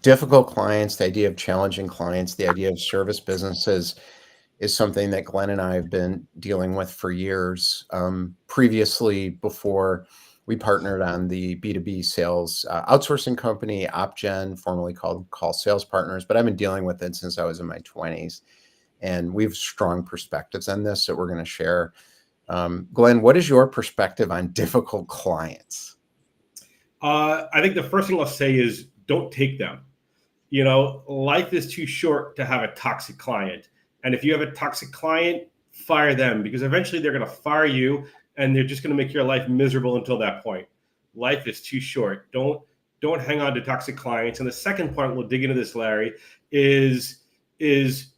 Difficult clients, the idea of challenging clients, the idea of service businesses is something that Glenn and I have been dealing with for years. Previously, before we partnered on the B2B sales outsourcing company, OpGen, formerly called Call Sales Partners, but I've been dealing with it since I was in my 20s. And we have strong perspectives on this that we're going to share. Glenn, what is your perspective on difficult clients? I think the first thing I'll say is don't take them. Life is too short to have a toxic client. And if you have a toxic client, fire them, because eventually they're going to fire you and they're just going to make your life miserable until that point. Life is too short. Don't hang on to toxic clients. And the second part, we'll dig into this, Larry, is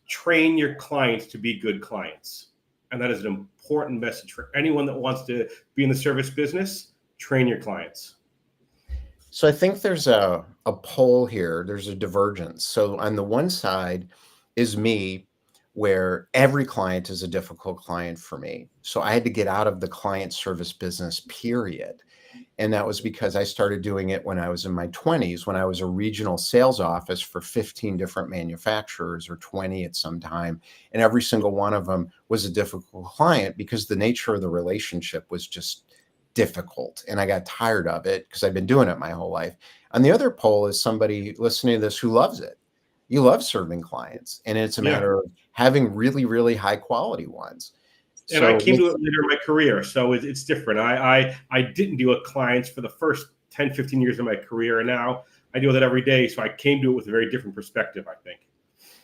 train your clients to be good clients. And that is an important message for anyone that wants to be in the service business. Train your clients. So I think there's a pole here. There's a divergence. So on the one side is me, where every client is a difficult client for me. So I had to get out of the client service business, period. And that was because I started doing it when I was in my 20s, when I was a regional sales office for 15 different manufacturers, or 20 at some time. And every single one of them was a difficult client because the nature of the relationship was just difficult. And I got tired of it because I've been doing it my whole life. On the other pole is somebody listening to this who loves it. You love serving clients, and it's a matter of having really, really high quality ones. And I came to it later in my career, so it's different. I didn't deal with clients for the first 10, 15 years of my career, and now I deal with it every day. So I came to it with a very different perspective, I think.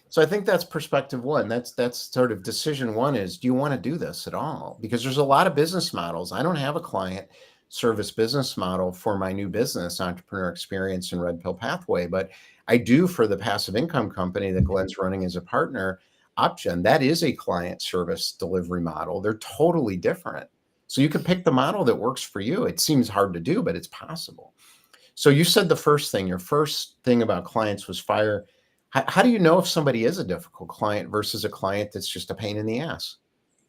So I think that's perspective one. That's sort of decision one is, do you want to do this at all? Because there's a lot of business models. I don't have a client service business model for my new business, Entrepreneur Experience and Red Pill Pathway, but I do for the passive income company that Glenn's running as a partner, OpGen. That is a client service delivery model. They're totally different. So you can pick the model that works for you. It seems hard to do, but it's possible. So you said your first thing about clients was fire. How do you know if somebody is a difficult client versus a client that's just a pain in the ass?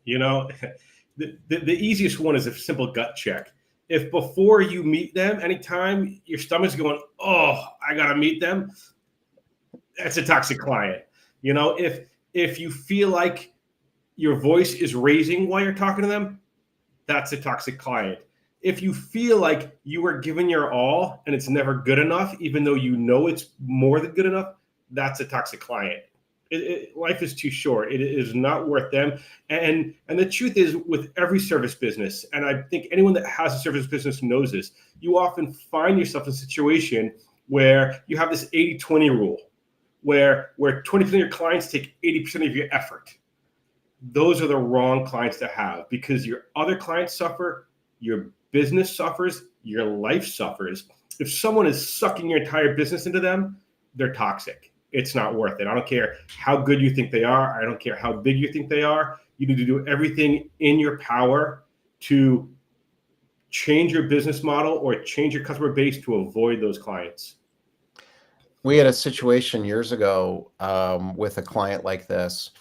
The easiest one is a simple gut check. If before you meet them, anytime your stomach's going, oh, I got to meet them, that's a toxic client. If you feel like your voice is raising while you're talking to them, that's a toxic client. If you feel like you are giving your all and it's never good enough, even though you know it's more than good enough, that's a toxic client. Life is too short. It is not worth them. And the truth is, with every service business, and I think anyone that has a service business knows this, you often find yourself in a situation where you have this 80-20 rule, where 20% of your clients take 80% of your effort. Those are the wrong clients to have, because your other clients suffer, your business suffers, your life suffers. If someone is sucking your entire business into them, they're toxic. It's not worth it. I don't care how good you think they are. I don't care how big you think they are. You need to do everything in your power to change your business model or change your customer base to avoid those clients. We had a situation years ago with a client like this.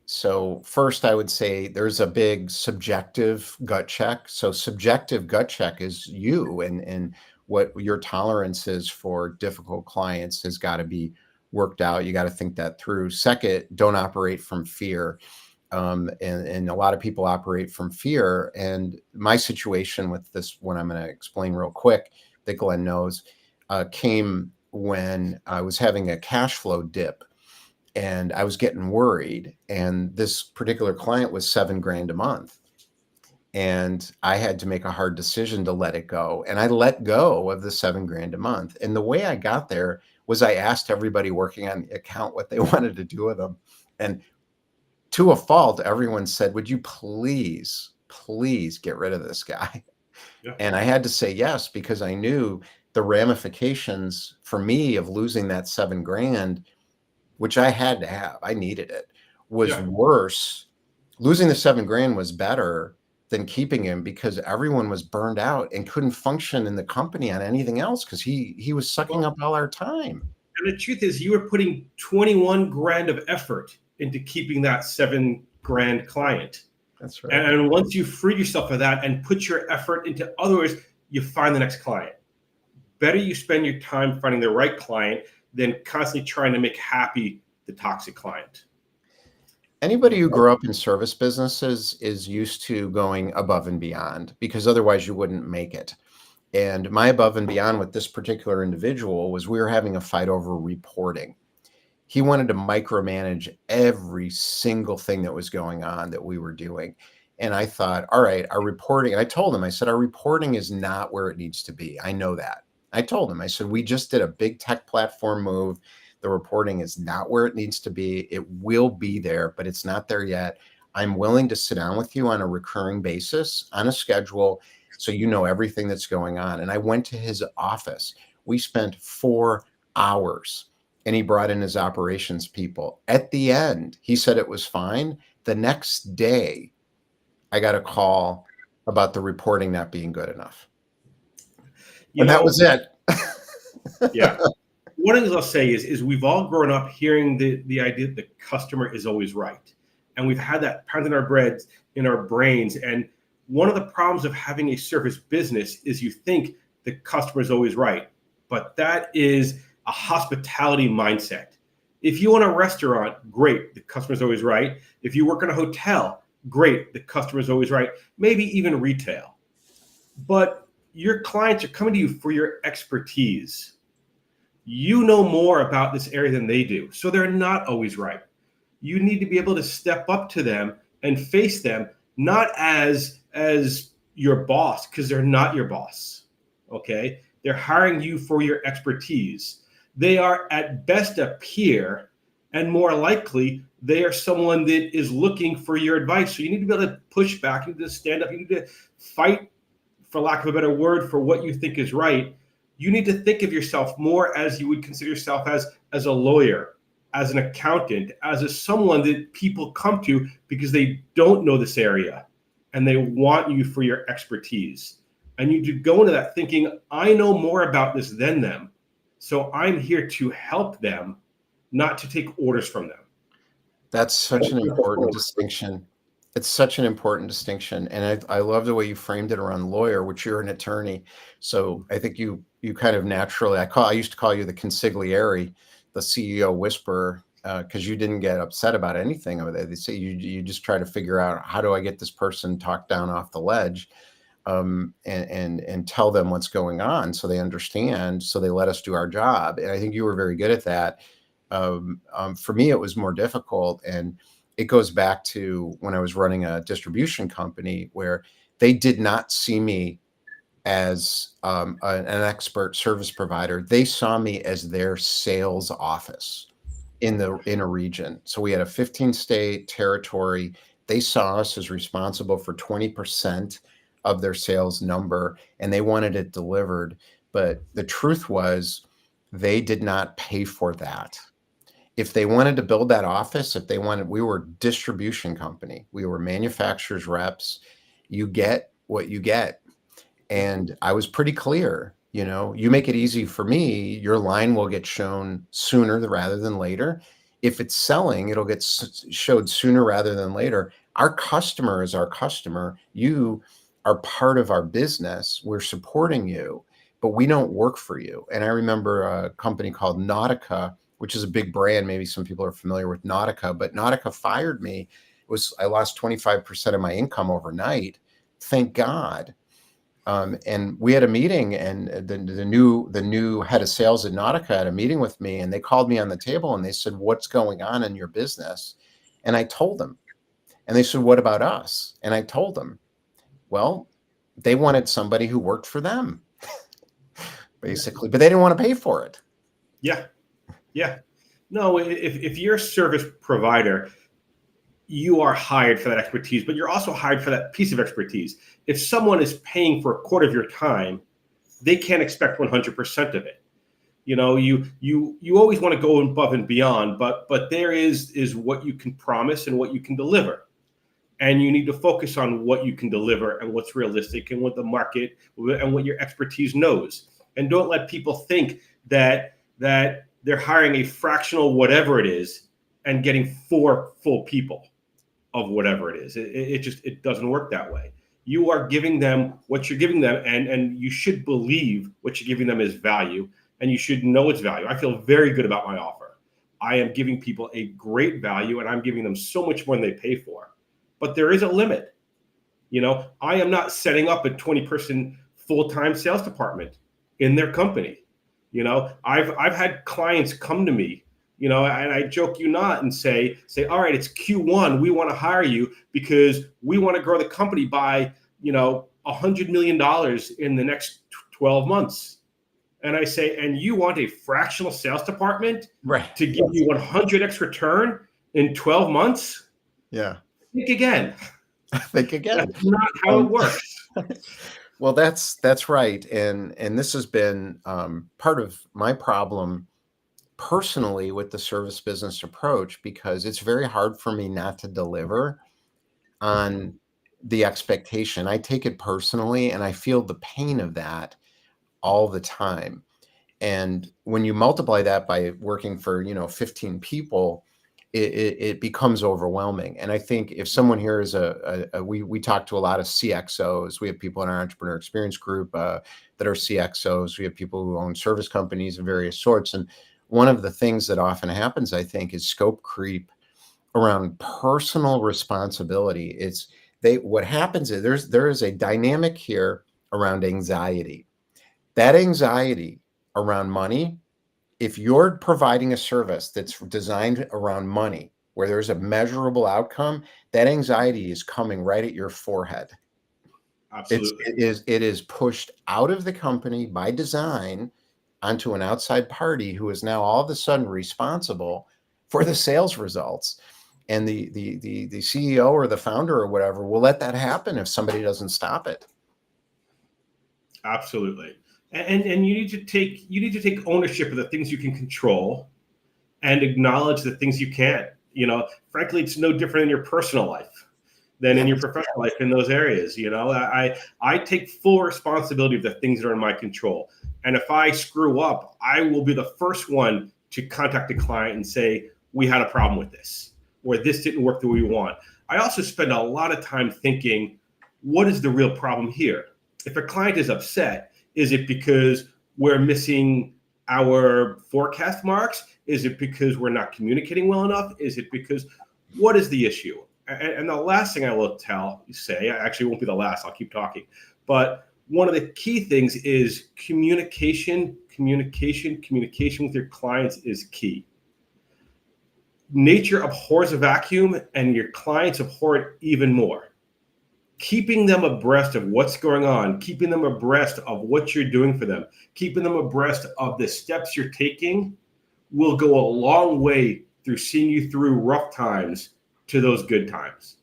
So first, I would say there's a big subjective gut check. So subjective gut check is you and what your tolerance is for difficult clients has got to be worked out. You got to think that through. Second, don't operate from fear. And a lot of people operate from fear. And my situation with this one, I'm going to explain real quick, that Glenn knows, came when I was having a cash flow dip and I was getting worried. And this particular client was $7,000 a month. And I had to make a hard decision to let it go. And I let go of the $7,000 a month. And the way I got there was I asked everybody working on the account what they wanted to do with them. And to a fault, everyone said, would you please get rid of this guy? Yeah. And I had to say yes, because I knew the ramifications for me of losing that $7,000, which I had to have, I needed it, was worse. Losing the $7,000 was better than keeping him, because everyone was burned out and couldn't function in the company on anything else because he was sucking up all our time. And the truth is, you were putting 21 grand of effort into keeping that $7,000 client. That's right. And once you free yourself of that and put your effort into others, you find the next client. better you spend your time finding the right client than constantly trying to make happy the toxic client. Anybody who grew up in service businesses is used to going above and beyond, because otherwise you wouldn't make it. And my above and beyond with this particular individual was we were having a fight over reporting. He wanted to micromanage every single thing that was going on that we were doing. And I thought, all right, our reporting, and I told him, I said, our reporting is not where it needs to be. I know that. I told him, I said, we just did a big tech platform move. The reporting is not where it needs to be. It will be there, but it's not there yet. I'm willing to sit down with you on a recurring basis, on a schedule, so you know everything that's going on. And I went to his office. We spent 4 hours, and he brought in his operations people. At the end, he said it was fine. The next day, I got a call about the reporting not being good enough. And that was it. Yeah. One of the things I'll say is we've all grown up hearing the idea that the customer is always right. And we've had that pounded in our brains. And one of the problems of having a service business is you think the customer is always right. But that is a hospitality mindset. If you own a restaurant, great, the customer is always right. If you work in a hotel, great, the customer is always right. Maybe even retail. But your clients are coming to you for your expertise. You know more about this area than they do, so they're not always right. You need to be able to step up to them and face them, not as your boss, because they're not your boss. Okay, they're hiring you for your expertise. They are at best a peer, and more likely they are someone that is looking for your advice. So you need to be able to push back. You need to stand up. You need to fight, for lack of a better word, for what you think is right. You need to think of yourself more as you would consider yourself as a lawyer, as an accountant, as someone that people come to because they don't know this area and they want you for your expertise. And you do go into that thinking, I know more about this than them, so I'm here to help them, not to take orders from them. That's such an important distinction. It's such an important distinction. And I love the way you framed it around lawyer, which you're an attorney. So I think you kind of naturally, I used to call you the consigliere, the CEO whisperer, because you didn't get upset about anything over there. They say you just try to figure out, how do I get this person talked down off the ledge, and tell them what's going on so they understand, so they let us do our job. And I think you were very good at that. For me, it was more difficult. And it goes back to when I was running a distribution company where they did not see me as an expert service provider. They saw me as their sales office in a region. So we had a 15-state territory. They saw us as responsible for 20% of their sales number, and they wanted it delivered. But the truth was, they did not pay for that. If they wanted to build that office, we were a distribution company. We were manufacturers reps. You get what you get. And I was pretty clear, you make it easy for me, your line will get shown sooner rather than later. If it's selling, it'll get showed sooner rather than later. Our customer is our customer. You are part of our business. We're supporting you, but we don't work for you. And I remember a company called Nautica, which is a big brand. Maybe some people are familiar with Nautica, but Nautica fired me. I lost 25% of my income overnight. Thank God. And we had a meeting, and the new head of sales at Nautica had a meeting with me, and they called me on the table and they said, "What's going on in your business?" And I told them, and they said, "What about us?" And I told them, well, they wanted somebody who worked for them, basically, but they didn't want to pay for it. Yeah. No, if you're a service provider, you are hired for that expertise, but you're also hired for that piece of expertise. If someone is paying for a quarter of your time, they can't expect 100% of it. You always want to go above and beyond, but there is what you can promise and what you can deliver. And you need to focus on what you can deliver and what's realistic and what the market and what your expertise knows. And don't let people think that they're hiring a fractional whatever it is and getting 4 full people of whatever it is. It doesn't work that way. You are giving them what you're giving them, and you should believe what you're giving them is value, and you should know it's value. I feel very good about my offer. I am giving people a great value, and I'm giving them so much more than they pay for. But there is a limit. I am not setting up a 20-person full-time sales department in their company. I've had clients come to me, and I joke you not and say, all right, it's Q1. We want to hire you because we want to grow the company by, $100 million in the next 12 months. And I say, and you want a fractional sales department to give you 100x return in 12 months? Yeah. Think again. Think again. That's not how it works. Well, that's right. And this has been part of my problem personally with the service business approach, because it's very hard for me not to deliver on the expectation. I take it personally, and I feel the pain of that all the time. And when you multiply that by working for, 15 people, it becomes overwhelming. And I think if someone here is we talk to a lot of CXOs. We have people in our entrepreneur experience group that are CXOs. We have people who own service companies of various sorts. And one of the things that often happens, I think, is scope creep around personal responsibility. What happens is there is a dynamic here around anxiety. That anxiety around money, if you're providing a service that's designed around money, where there's a measurable outcome, that anxiety is coming right at your forehead. Absolutely. It is pushed out of the company by design onto an outside party who is now all of a sudden responsible for the sales results. And the CEO or the founder or whatever will let that happen if somebody doesn't stop it. Absolutely. And you need to take ownership of the things you can control and acknowledge the things you can't. Frankly, it's no different in your personal life than in your professional life in those areas. I take full responsibility of the things that are in my control. And if I screw up, I will be the first one to contact the client and say, we had a problem with this, or this didn't work the way we want. I also spend a lot of time thinking, what is the real problem here? If a client is upset, is it because we're missing our forecast marks? Is it because we're not communicating well enough? Is it because, what is the issue? And the last thing I will say, actually won't be the last, I'll keep talking, but one of the key things is communication with your clients is key. Nature abhors a vacuum, and your clients abhor it even more. Keeping them abreast of what's going on, keeping them abreast of what you're doing for them, keeping them abreast of the steps you're taking will go a long way through seeing you through rough times to those good times.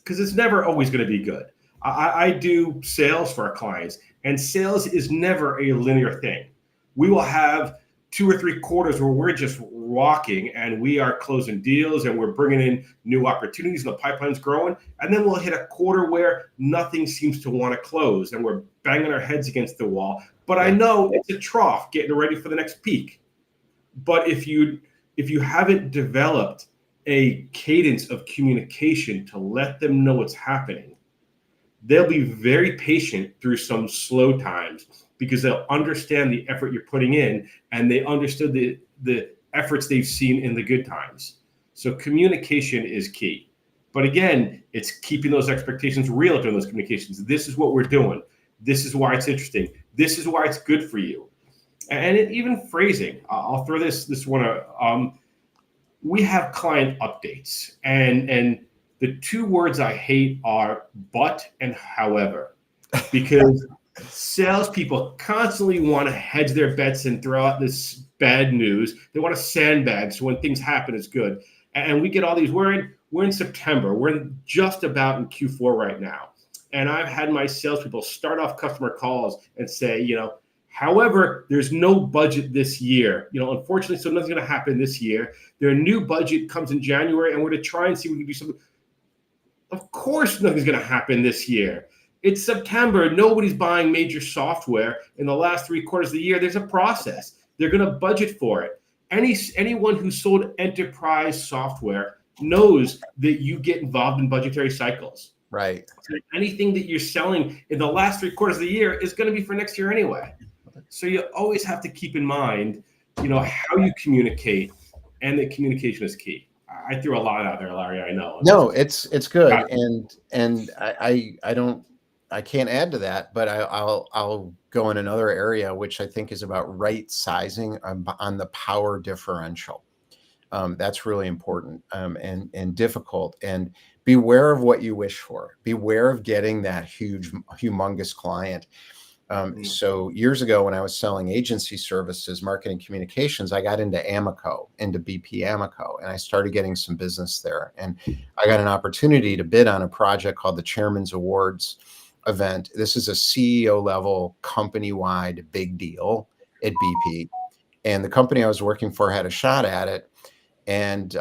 Because it's never always going to be good. I do sales for our clients, and sales is never a linear thing. We will have 2 or 3 quarters where we're just rocking and we are closing deals and we're bringing in new opportunities and the pipeline's growing. And then we'll hit a quarter where nothing seems to want to close and we're banging our heads against the wall. But I know it's a trough getting ready for the next peak. But if you haven't developed a cadence of communication to let them know what's happening, they'll be very patient through some slow times because they'll understand the effort you're putting in, and they understood the efforts they've seen in the good times. So communication is key. But again, it's keeping those expectations real during those communications. This is what we're doing. This is why it's interesting. This is why it's good for you. And even phrasing. I'll throw this one. We have client updates, and the 2 words I hate are but and however, because salespeople constantly want to hedge their bets and throw out this bad news. They want to sandbag, so when things happen, it's good. And we get all these. We're in September. We're just about in Q4 right now. And I've had my salespeople start off customer calls and say, however, there's no budget this year. Unfortunately, so nothing's going to happen this year. Their new budget comes in January, and we're to try and see if we can do something. Of course, nothing's going to happen this year. It's September. Nobody's buying major software in the last 3 quarters of the year. There's a process. They're going to budget for it. Anyone who sold enterprise software knows that you get involved in budgetary cycles. Right. So anything that you're selling in the last 3 quarters of the year is going to be for next year anyway. So you always have to keep in mind, how you communicate, and that communication is key. I threw a lot out there, Larry. I know. No, it's good, and I can't add to that, but I'll go in another area which I think is about right sizing on the power differential. That's really important, and difficult. And beware of what you wish for. Beware of getting that humongous client. So years ago, when I was selling agency services, marketing communications, I got into into BP Amico, and I started getting some business there. And I got an opportunity to bid on a project called the Chairman's Awards event. This is a CEO level, company-wide big deal at BP. And the company I was working for had a shot at it. And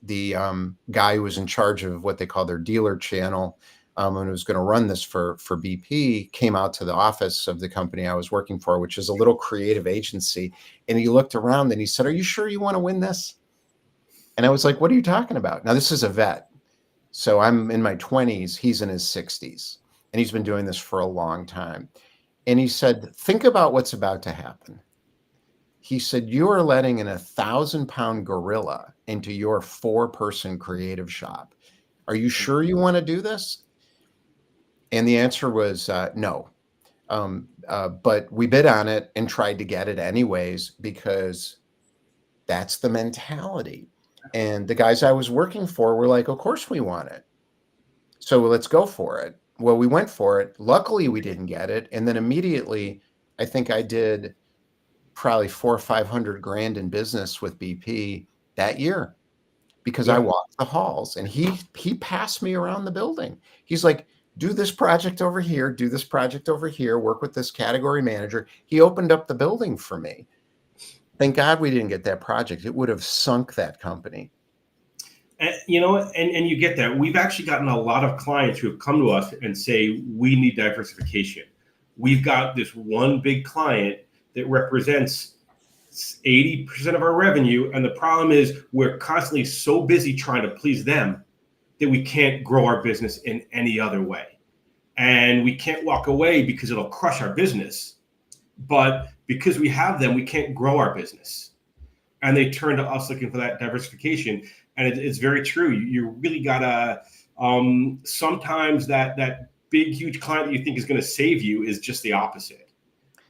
the guy who was in charge of what they call their dealer channel, and was going to run this for BP, came out to the office of the company I was working for, which is a little creative agency. And he looked around and he said, "Are you sure you want to win this?" And I was like, "What are you talking about?" Now, this is a vet. So I'm in my 20s. He's in his 60s. And he's been doing this for a long time. And he said, "Think about what's about to happen." He said, "You are letting an 1,000-pound gorilla into your 4-person creative shop. Are you sure you want to do this?" And the answer was no. But we bid on it and tried to get it anyways, because that's the mentality. And the guys I was working for were like, "Of course we want it. So let's go for it." Well, we went for it. Luckily, we didn't get it. And then immediately, I think I did probably 400 or 500 grand in business with BP that year, because I walked the halls, and he passed me around the building. He's like, "Do this project over here, do this project over here, work with this category manager." He opened up the building for me. Thank God we didn't get that project. It would have sunk that company. And, and you get that. We've actually gotten a lot of clients who have come to us and say, we need diversification. We've got this one big client that represents 80% of our revenue. And the problem is we're constantly so busy trying to please them that we can't grow our business in any other way. And we can't walk away because it'll crush our business. But because we have them, we can't grow our business. And they turn to us looking for that diversification. And it's very true. You really gotta, sometimes that big, huge client that you think is going to save you is just the opposite.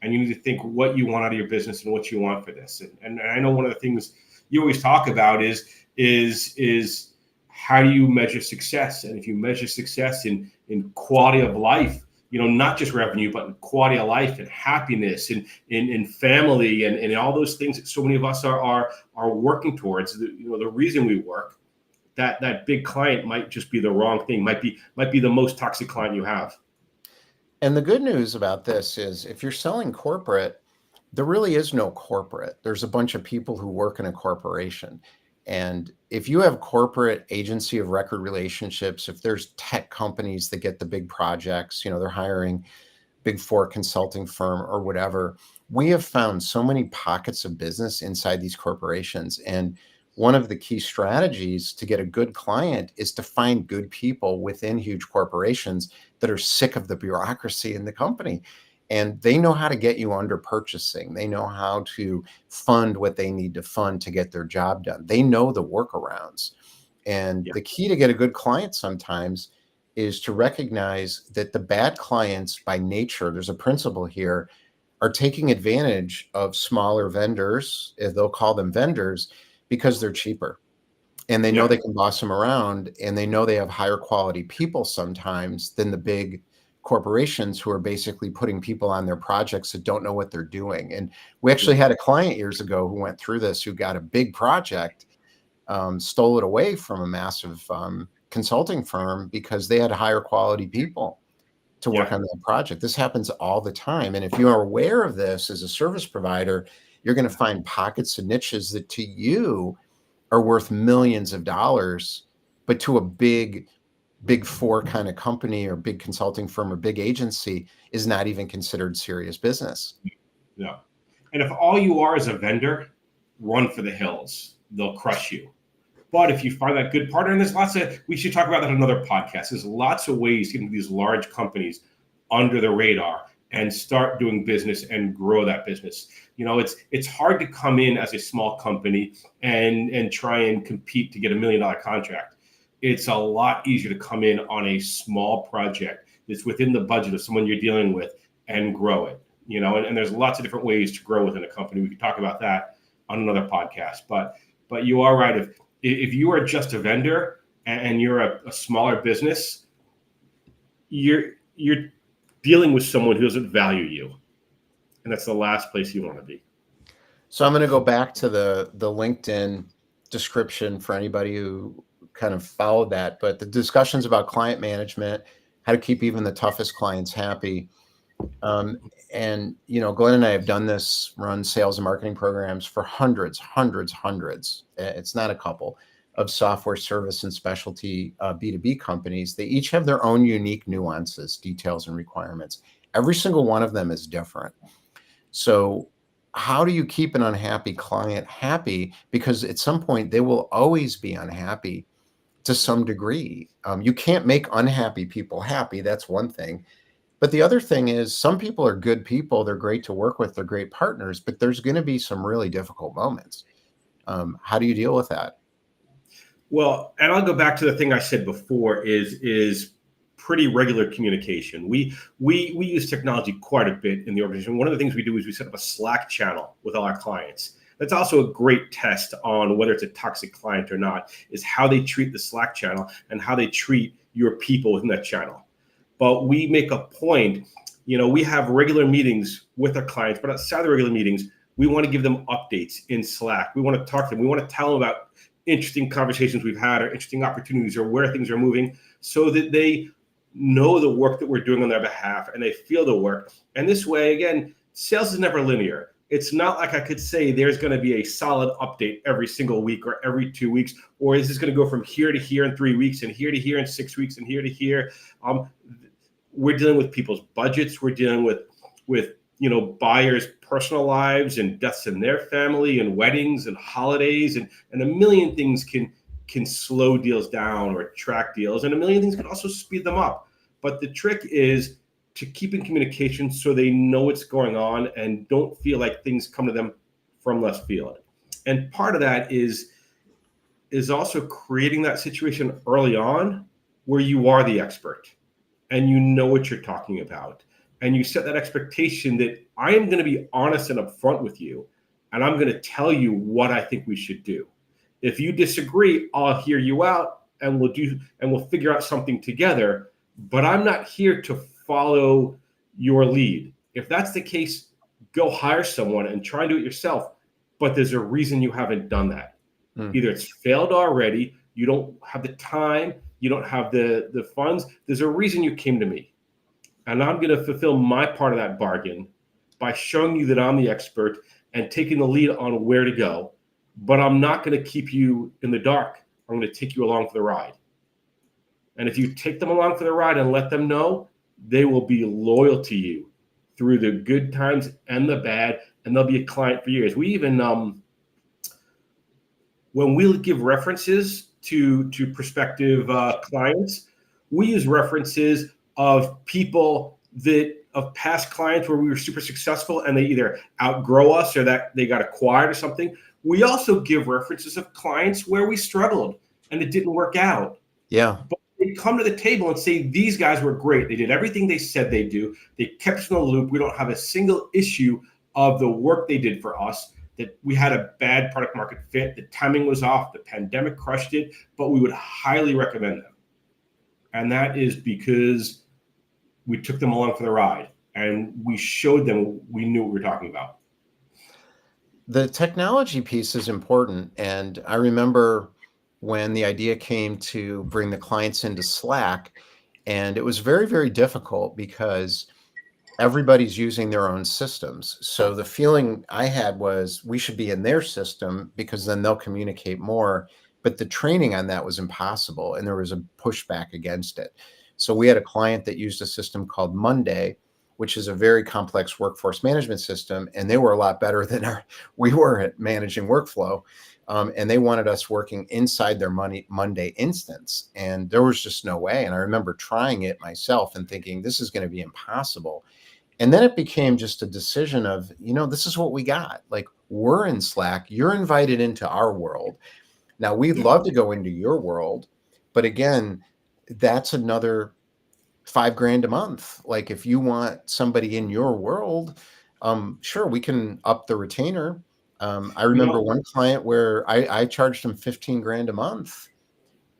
And you need to think what you want out of your business and what you want for this. And I know one of the things you always talk about is how do you measure success? And if you measure success in quality of life, not just revenue, but in quality of life and happiness and in family and all those things that so many of us are working towards. The reason we work, that big client might just be the wrong thing, might be the most toxic client you have. And the good news about this is, if you're selling corporate, there really is no corporate. There's a bunch of people who work in a corporation. And if you have corporate agency of record relationships, if there's tech companies that get the big projects, they're hiring Big Four consulting firm or whatever, we have found so many pockets of business inside these corporations. And one of the key strategies to get a good client is to find good people within huge corporations that are sick of the bureaucracy in the company. And they know how to get you under purchasing. They know how to fund what they need to fund to get their job done. They know the workarounds. And the key to get a good client sometimes is to recognize that the bad clients by nature, there's a principle here, are taking advantage of smaller vendors, as they'll call them vendors, because they're cheaper. And they know they can boss them around, and they know they have higher quality people sometimes than the big corporations who are basically putting people on their projects that don't know what they're doing. And we actually had a client years ago who went through this, who got a big project, stole it away from a massive consulting firm because they had higher quality people to work on that project. This happens all the time. And if you are aware of this as a service provider, you're going to find pockets and niches that to you are worth millions of dollars, but to a big four kind of company or big consulting firm or big agency is not even considered serious business. Yeah. And if all you are is a vendor, run for the hills. They'll crush you. But if you find that good partner, and there's lots of, we should talk about that on another podcast. There's lots of ways to get into these large companies under the radar and start doing business and grow that business. It's hard to come in as a small company and try and compete to get $1 million contract. It's a lot easier to come in on a small project that's within the budget of someone you're dealing with and grow it. And there's lots of different ways to grow within a company. We could talk about that on another podcast. But you are right. If you are just a vendor and you're a smaller business, you're dealing with someone who doesn't value you, and that's the last place you want to be. So I'm going to go back to the LinkedIn description for anybody who kind of followed that. But the discussions about client management, how to keep even the toughest clients happy. And, Glenn and I have done this, run sales and marketing programs for hundreds. It's not a couple of software service and specialty B2B companies. They each have their own unique nuances, details, and requirements. Every single one of them is different. So how do you keep an unhappy client happy? Because at some point they will always be unhappy to some degree. You can't make unhappy people happy. That's one thing. But the other thing is, some people are good people. They're great to work with. They're great partners, but there's going to be some really difficult moments. How do you deal with that? Well, and I'll go back to the thing I said before is pretty regular communication. We use technology quite a bit in the organization. One of the things we do is we set up a Slack channel with all our clients. That's also a great test on whether it's a toxic client or not, is how they treat the Slack channel and how they treat your people within that channel. But we make a point, we have regular meetings with our clients, but outside the regular meetings, we want to give them updates in Slack. We want to talk to them. We want to tell them about interesting conversations we've had or interesting opportunities or where things are moving so that they know the work that we're doing on their behalf and they feel the work. And this way, again, sales is never linear. It's not like I could say there's going to be a solid update every single week or every 2 weeks, or is this going to go from here to here in 3 weeks and here to here in 6 weeks and here to here. We're dealing with people's budgets. We're dealing with buyers' personal lives and deaths in their family and weddings and holidays and a million things can slow deals down or track deals, and a million things can also speed them up. But the trick is to keep in communication so they know what's going on and don't feel like things come to them from left field. And part of that is also creating that situation early on where you are the expert and you know what you're talking about. And you set that expectation that I am going to be honest and upfront with you, and I'm going to tell you what I think we should do. If you disagree, I'll hear you out and we'll figure out something together, but I'm not here to follow your lead. If that's the case, go hire someone and try and do it yourself. But there's a reason you haven't done that. Either it's failed already, you don't have the time, you don't have the funds. There's a reason you came to me. And I'm going to fulfill my part of that bargain by showing you that I'm the expert and taking the lead on where to go. But I'm not going to keep you in the dark. I'm going to take you along for the ride. And if you take them along for the ride and let them know, they will be loyal to you through the good times and the bad, and they'll be a client for years. We even, when we give references to prospective clients, we use references of people of past clients where we were super successful and they either outgrow us or that they got acquired or something. We also give references of clients where we struggled and it didn't work out. Yeah. But they come to the table and say, these guys were great. They did everything they said they'd do. They kept us in the loop. We don't have a single issue of the work they did for us, that we had a bad product market fit. The timing was off. The pandemic crushed it, but we would highly recommend them. And that is because we took them along for the ride and we showed them we knew what we were talking about. The technology piece is important. And I remember when the idea came to bring the clients into Slack, and it was very, very difficult because everybody's using their own systems. So the feeling I had was we should be in their system because then they'll communicate more. But the training on that was impossible, and there was a pushback against it. So we had a client that used a system called Monday, which is a very complex workforce management system, and they were a lot better than we were at managing workflow. And they wanted us working inside their Monday instance, and there was just no way. And I remember trying it myself and thinking, this is going to be impossible. And then it became just a decision of, this is what we got. Like, we're in Slack, you're invited into our world. Now, we'd love to go into your world, but again, that's another $5,000 a month. Like, if you want somebody in your world, sure, we can up the retainer. I You remember know, one client where I charged him $15,000 a month,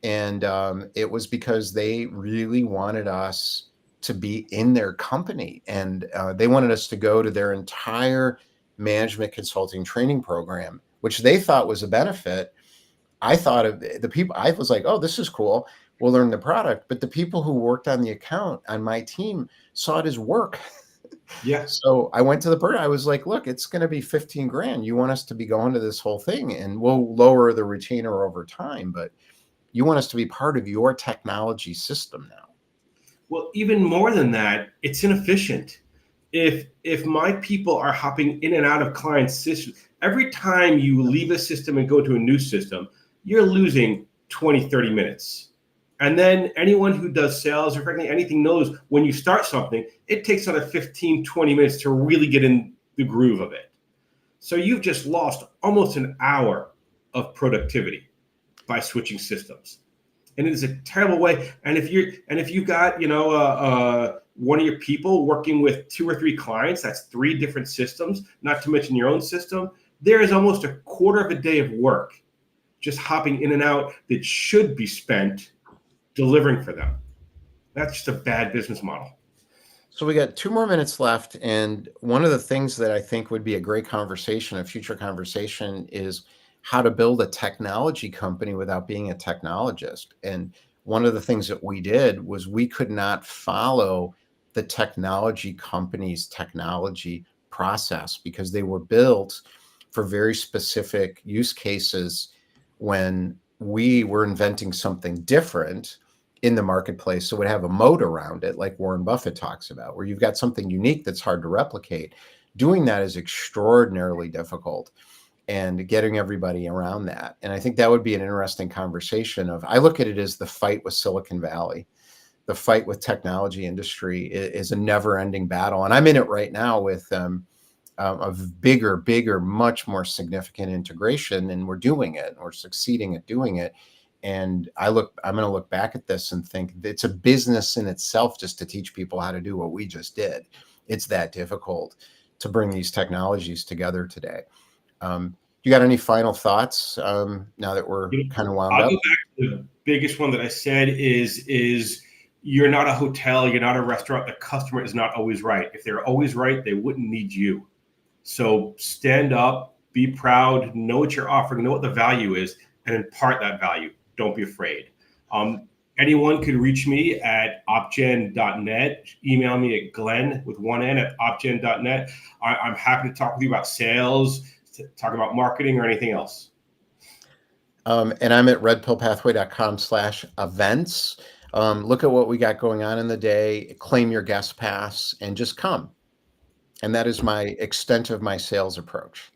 and it was because they really wanted us to be in their company, and they wanted us to go to their entire management consulting training program, which they thought was a benefit. I thought of the people, I was like, oh, this is cool. We'll learn the product. But the people who worked on the account on my team saw it as work. yeah. So I went to the bird. I was like, look, it's going to be $15,000. You want us to be going to this whole thing, and we'll lower the retainer over time, but you want us to be part of your technology system now. Well, even more than that, it's inefficient. If my people are hopping in and out of client systems, every time you leave a system and go to a new system, you're losing 20, 30 minutes. And then anyone who does sales or frankly anything knows when you start something, it takes another 15, 20 minutes to really get in the groove of it. So you've just lost almost an hour of productivity by switching systems, and it is a terrible way. And if you've got one of your people working with 2 or 3 clients, that's 3 different systems, not to mention your own system. There is almost a quarter of a day of work just hopping in and out that should be spent delivering for them. That's just a bad business model. So we got 2 more minutes left, and one of the things that I think would be a great conversation, a future conversation, is how to build a technology company without being a technologist. And one of the things that we did was we could not follow the technology company's technology process because they were built for very specific use cases. When we were inventing something different in the marketplace, so it would have a moat around it, like Warren Buffett talks about, where you've got something unique that's hard to replicate. Doing that is extraordinarily difficult, and getting everybody around that. And I think that would be an interesting conversation. I look at it as the fight with Silicon Valley. The fight with technology industry is a never-ending battle, and I'm in it right now with a bigger, much more significant integration, and we're doing it. We're succeeding at doing it. And I'm going to look back at this and think it's a business in itself just to teach people how to do what we just did. It's that difficult to bring these technologies together today. You got any final thoughts now that we're kind of wound I'll up? go back to the biggest one that I said is you're not a hotel, you're not a restaurant. The customer is not always right. If they're always right, they wouldn't need you. So stand up, be proud, know what you're offering, know what the value is, and impart that value. Don't be afraid. Anyone could reach me at opgen.net. Email me at Glenn with one N at opgen.net. I'm happy to talk with you about sales, talk about marketing or anything else. And I'm at redpillpathway.com/events. Look at what we got going on in the day, claim your guest pass, and just come. And that is my extent of my sales approach.